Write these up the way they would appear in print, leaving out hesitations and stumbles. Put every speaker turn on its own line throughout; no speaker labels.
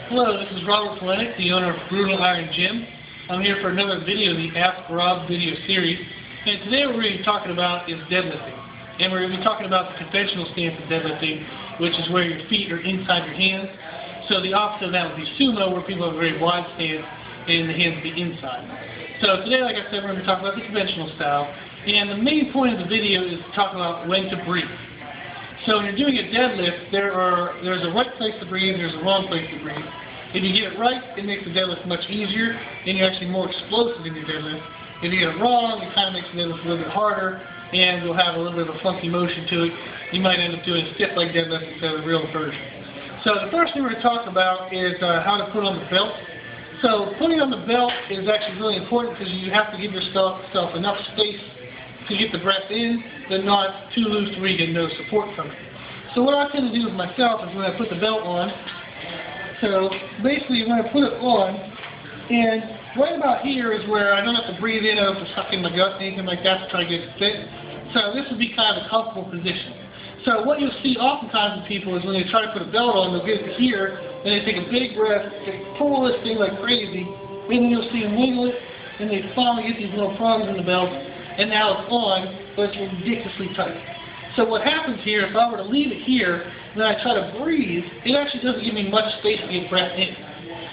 Hello, this is Robert Polenik, the owner of Brutal Iron Gym. I'm here for another video in the Ask Rob video series. And today what we're going to be talking about is deadlifting. And we're going to be talking about the conventional stance of deadlifting, which is where your feet are inside your hands. So the opposite of that would be sumo, where people have a very wide stance and the hands be inside. So today, like I said, we're going to be talking about the conventional style. And the main point of the video is to talk about when to breathe. So when you're doing a deadlift, there's a right place to breathe and there's a wrong place to breathe. If you get it right, it makes the deadlift much easier, and you're actually more explosive in your deadlift. If you get it wrong, it kind of makes the deadlift a little bit harder, and you'll have a little bit of a funky motion to it. You might end up doing a stiff leg deadlift instead of the real version. So the first thing we're going to talk about is how to put on the belt. So putting on the belt is actually really important because you have to give yourself enough space to get the breath in, but not too loose where you get no support from it. So what I tend to do with myself is when I put the belt on, so basically when I put it on, and right about here is where I don't have to breathe in, I don't have to suck in my gut, anything like that to try to get it fit. So this would be kind of a comfortable position. So what you'll see oftentimes with people is when they try to put a belt on, they'll get it here, and they take a big breath, they pull this thing like crazy, and then you'll see them wiggle it, and they finally get these little prongs in the belt, and now it's on, but it's ridiculously tight. So what happens here, if I were to leave it here, and then I try to breathe, it actually doesn't give me much space to get breath in.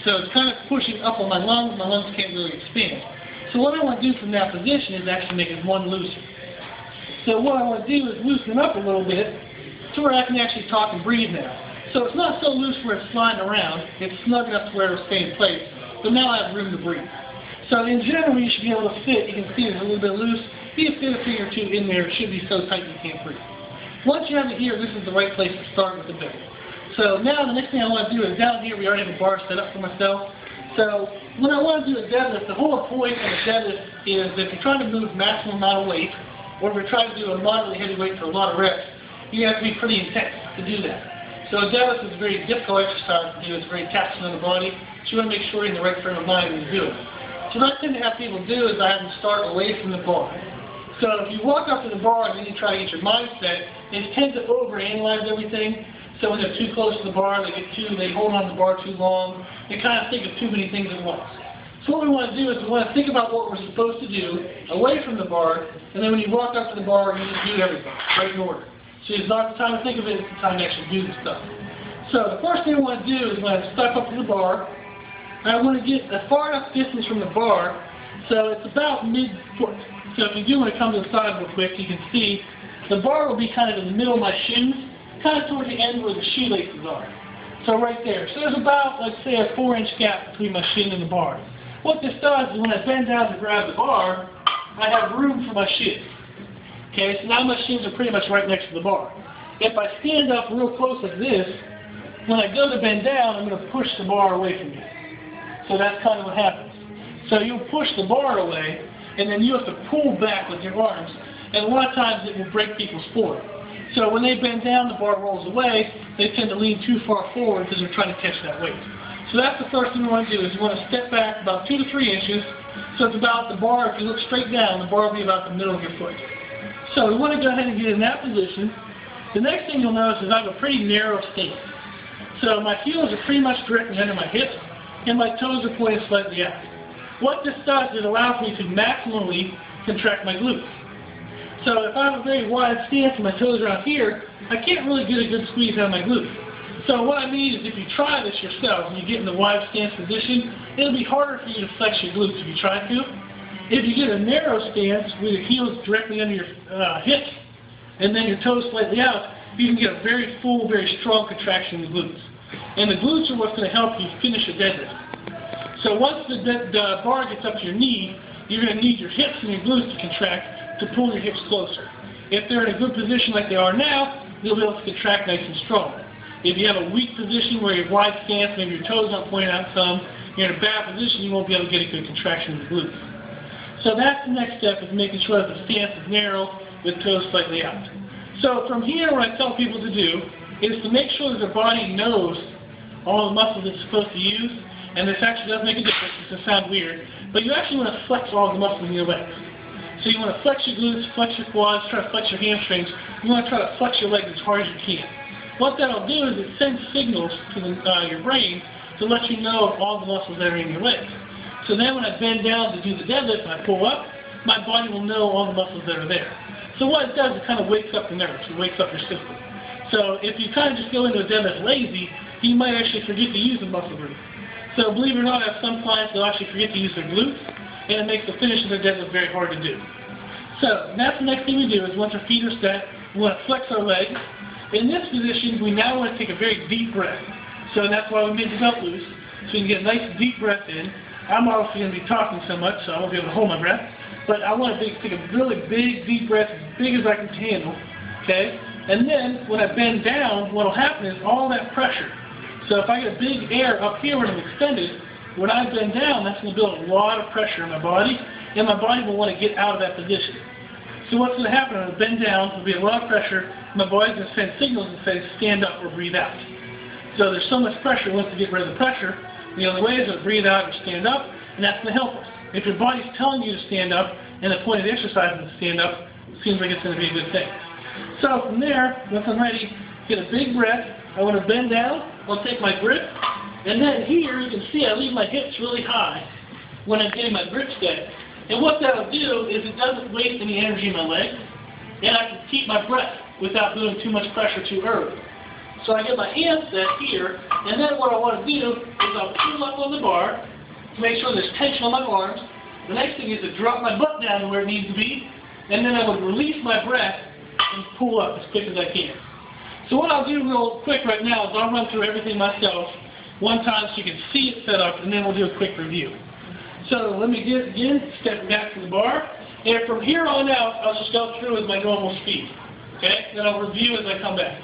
So it's kind of pushing up on my lungs can't really expand. So what I want to do from that position is actually make it one looser. So what I want to do is loosen up a little bit to where I can actually talk and breathe now. So it's not so loose where it's sliding around, it's snug enough to where it'll stay in place, but now I have room to breathe. So in general, you should be able to fit. You can see it's a little bit loose. You can fit a finger or two in there. It should be so tight you can't breathe. Once you have it here, this is the right place to start with the belt. So now the next thing I want to do is down here, we already have a bar set up for myself. So when I want to do a deadlift, the whole point of a deadlift is if you're trying to move maximum amount of weight, or if you're trying to do a moderately heavy weight for a lot of reps, you have to be pretty intense to do that. So a deadlift is a very difficult exercise to do. It's very taxing on the body. So you want to make sure you're in the right frame of mind when you do it. So what I tend to have people do is I have them start away from the bar. So if you walk up to the bar and then you try to get your mindset, they tend to overanalyze everything. So when they're too close to the bar, they hold on to the bar too long. They kind of think of too many things at once. So what we want to do is we want to think about what we're supposed to do away from the bar, and then when you walk up to the bar, you just do everything right in order. So it's not the time to think of it, it's the time to actually do the stuff. So the first thing I want to do is when I step up to the bar, I want to get a far enough distance from the bar, so it's about mid-foot. So if you do want to come to the side real quick, you can see the bar will be kind of in the middle of my shoes, kind of towards the end where the shoelaces are. So right there. So there's about, let's say, a 4-inch gap between my shin and the bar. What this does is when I bend down to grab the bar, I have room for my shins. Okay, so now my shins are pretty much right next to the bar. If I stand up real close like this, when I go to bend down, I'm going to push the bar away from me. So that's kind of what happens. So you'll push the bar away, and then you have to pull back with your arms. And a lot of times it will break people's form. So when they bend down, the bar rolls away. They tend to lean too far forward because they're trying to catch that weight. So that's the first thing we want to do is we want to step back about 2 to 3 inches. So it's about the bar, if you look straight down, the bar will be about the middle of your foot. So we want to go ahead and get in that position. The next thing you'll notice is I have a pretty narrow stance. So my heels are pretty much directly under my hips, and my toes are pointed slightly out. What this does is it allows me to maximally contract my glutes. So if I have a very wide stance and my toes are out here, I can't really get a good squeeze out of my glutes. So what I mean is if you try this yourself and you get in the wide stance position, it'll be harder for you to flex your glutes if you try to. If you get a narrow stance with your heels directly under your hips and then your toes slightly out, you can get a very full, very strong contraction in the glutes. And the glutes are what's going to help you finish a deadlift. So once the bar gets up to your knee, you're going to need your hips and your glutes to contract to pull your hips closer. If they're in a good position like they are now, you'll be able to contract nice and strong. If you have a weak position where you're wide stance, maybe your toes aren't pointing out some, you're in a bad position, you won't be able to get a good contraction in the glutes. So that's the next step, is making sure that the stance is narrow with toes slightly out. So from here, what I tell people to do is to make sure that their body knows all the muscles it's supposed to use. And this actually does make a difference. It's going to sound weird. But you actually want to flex all the muscles in your legs. So you want to flex your glutes, flex your quads, try to flex your hamstrings. You want to try to flex your legs as hard as you can. What that'll do is it sends signals to your brain to let you know of all the muscles that are in your legs. So then when I bend down to do the deadlift and I pull up, my body will know all the muscles that are there. So what it does, it kind of wakes up the nerves, it wakes up your system. So if you kind of just go into a deadlift lazy, you might actually forget to use the muscle group. So believe it or not, I have some clients that actually forget to use their glutes, and it makes the finish of their deadlift very hard to do. So that's the next thing we do is once our feet are set, we want to flex our legs. In this position, we now want to take a very deep breath. So that's why we made the belt loose, so you can get a nice deep breath in. I'm obviously going to be talking so much, so I won't be able to hold my breath. But I want to take a really big, deep breath, as big as I can handle, okay? And then, when I bend down, what will happen is all that pressure. So if I get a big air up here when I'm extended, when I bend down, that's going to build a lot of pressure in my body, and my body will want to get out of that position. So what's going to happen when I bend down, there'll be a lot of pressure, my body's going to send signals and say, stand up or breathe out. So there's so much pressure, once to get rid of the pressure, the only way is to breathe out or stand up, and that's going to help us. If your body's telling you to stand up, and the point of the exercise is to stand up, it seems like it's going to be a good thing. So from there, once I'm ready, get a big breath. I want to bend down, I'll take my grip, and then here you can see I leave my hips really high when I'm getting my grip set. And what that'll do is it doesn't waste any energy in my legs, and I can keep my breath without doing too much pressure too early. So I get my hands set here, and then what I want to do is I'll pull up on the bar to make sure there's tension on my arms. The next thing is to drop my butt down to where it needs to be, and then I would release my breath and pull up as quick as I can. So what I'll do real quick right now is I'll run through everything myself one time so you can see it set up, and then we'll do a quick review. So let me get again, step back to the bar, and from here on out, I'll just go through with my normal speed. Okay? Then I'll review as I come back.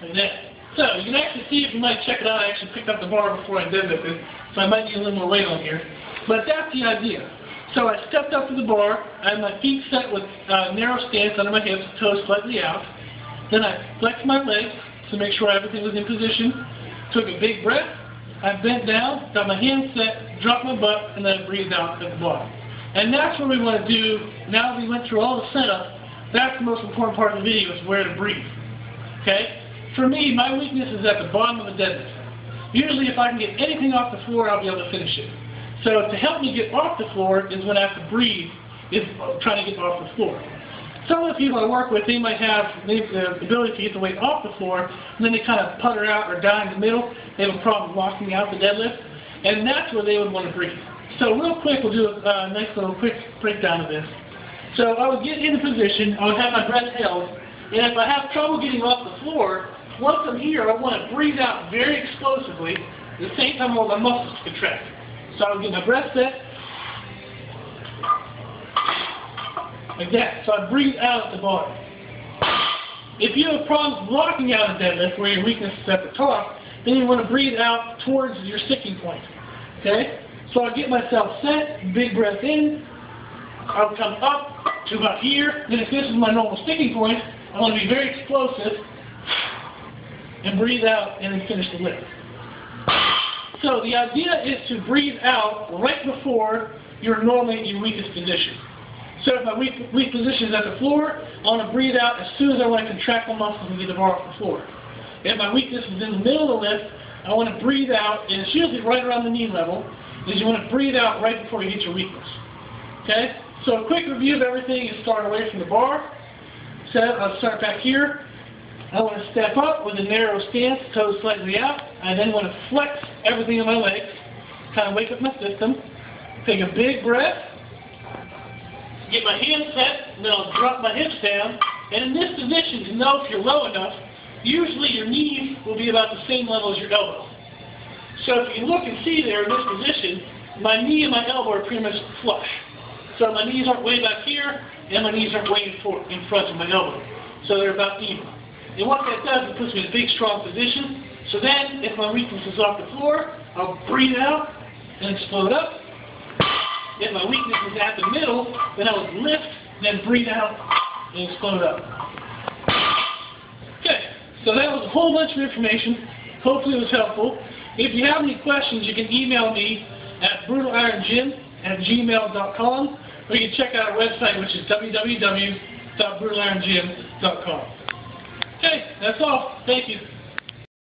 Like that. So you can actually see, if you might check it out, I actually picked up the bar before I deadlifted, so I might need a little more weight on here. But that's the idea. So I stepped up to the bar, I had my feet set with narrow stance under my hips, toes slightly out. Then I flexed my legs to make sure everything was in position, took a big breath, I bent down, got my hands set, dropped my butt, and then I breathed out at the bottom. And that's what we want to do. Now that we went through all the setup, that's the most important part of the video, is where to breathe. Okay? For me, my weakness is at the bottom of the deadlift. Usually if I can get anything off the floor, I'll be able to finish it. So to help me get off the floor is when I have to breathe, is trying to get off the floor. Some of the people I work with, they might have the ability to get the weight off the floor, and then they kind of putter out or die in the middle. They have a problem locking out the deadlift, and that's where they would want to breathe. So real quick, we'll do a nice little quick breakdown of this. So I would get into position, I would have my breath held, and if I have trouble getting off the floor, once I'm here, I want to breathe out very explosively, at the same time I want my muscles to contract. So I would get my breath set, like that. So I breathe out at the bottom. If you have problems blocking out a deadlift, where your weakness is at the top, then you want to breathe out towards your sticking point. Okay? So I'll get myself set, big breath in, I'll come up to about here, then if this is my normal sticking point, I want to be very explosive, and breathe out, and then finish the lift. So the idea is to breathe out right before you're normally in your weakest position. So if my weak position is at the floor, I want to breathe out as soon as I want to contract my muscles and get the bar off the floor. If my weakness is in the middle of the lift, I want to breathe out, and it's usually right around the knee level, is you want to breathe out right before you hit your weakness. Okay? So a quick review of everything is start away from the bar. So I'll start back here. I want to step up with a narrow stance, toes slightly out. I then want to flex everything in my legs, kind of wake up my system. Take a big breath. Get my hands set, and then I'll drop my hips down. And in this position, to know if you're low enough, usually your knees will be about the same level as your elbows. So if you look and see there in this position, my knee and my elbow are pretty much flush. So my knees aren't way back here, and my knees aren't way in front of my elbow. So they're about even. And what that does, it puts me in a big, strong position. So then, if my weakness is off the floor, I'll breathe out and explode up. If my weakness is at the middle, then I would lift, then breathe out, and explode up. Okay, so that was a whole bunch of information. Hopefully it was helpful. If you have any questions, you can email me at brutalironGym@gmail.com, or you can check out our website, which is www.brutalirongym.com. Okay, that's all. Thank you.